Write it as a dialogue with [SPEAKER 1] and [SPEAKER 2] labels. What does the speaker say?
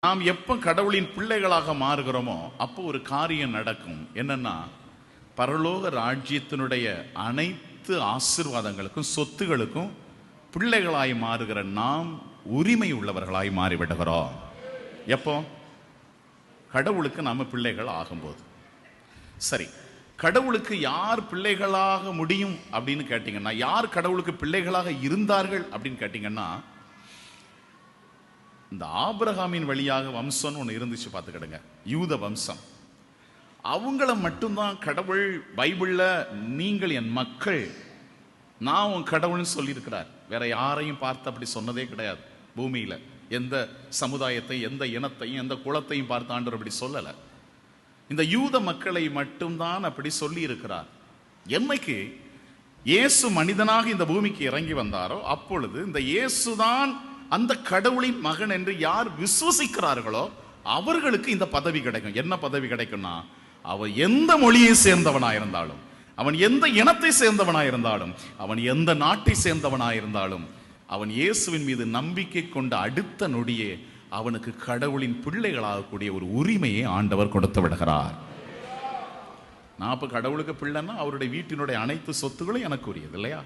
[SPEAKER 1] நாம் எப்ப கடவுளின் பிள்ளைகளாக மாறுகிறோமோ அப்போ ஒரு காரியம் நடக்கும். என்னன்னா, பரலோக ராஜ்யத்தினுடைய அனைத்து ஆசீர்வாதங்களுக்கும் சொத்துகளுக்கும் பிள்ளைகளாய் மாறுகிற நாம் உரிமை உள்ளவர்களாய் மாறிவிடுகிறோம். எப்போ? கடவுளுக்கு நாம பிள்ளைகள் ஆகும்போது. சரி, கடவுளுக்கு யார் பிள்ளைகளாக முடியும் அப்படின்னு கேட்டீங்கன்னா, யார் கடவுளுக்கு பிள்ளைகளாக இருந்தார்கள் அப்படின்னு கேட்டீங்கன்னா, இந்த ஆபிரகாமின் வழியாக வம்சம்னு ஒன்று இருந்துச்சு, பார்த்துக்கிடுங்க, யூத வம்சம். அவங்கள மட்டும்தான் கடவுள் பைபிள்ல நீங்கள் என் மக்கள், நான் உன் கடவுள்னு சொல்லியிருக்கிறார். வேற யாரையும் பார்த்து அப்படி சொன்னதே கிடையாது. பூமியில எந்த சமுதாயத்தை, எந்த இனத்தையும், எந்த குலத்தையும் பார்த்து ஆண்டவர் அப்படி சொல்லல. இந்த யூத மக்களை மட்டும்தான் அப்படி சொல்லி இருக்கிறார். என்னைக்கு இயேசு மனிதனாக இந்த பூமிக்கு இறங்கி வந்தாரோ அப்பொழுது இந்த இயேசுதான் அந்த கடவுளின் மகன் என்று யார் விசுவசிக்கிறார்களோ அவர்களுக்கு இந்த பதவி கிடைக்கும். என்ன பதவி கிடைக்கும்னா, அவன் எந்த மொழியை சேர்ந்தவனாயிருந்தாலும், அவன் எந்த இனத்தை சேர்ந்தவனாயிருந்தாலும், அவன் எந்த நாட்டை சேர்ந்தவனாயிருந்தாலும், அவன் இயேசுவின் மீது நம்பிக்கை கொண்ட அடுத்த நொடியே அவனுக்கு கடவுளின் பிள்ளைகளாகக்கூடிய ஒரு உரிமையை ஆண்டவர் கொடுத்து விடுகிறார். நான் இப்ப கடவுளுக்கு பிள்ளைன்னா அவருடைய வீட்டினுடைய அனைத்து சொத்துகளும் எனக்கு உரியது இல்லையா?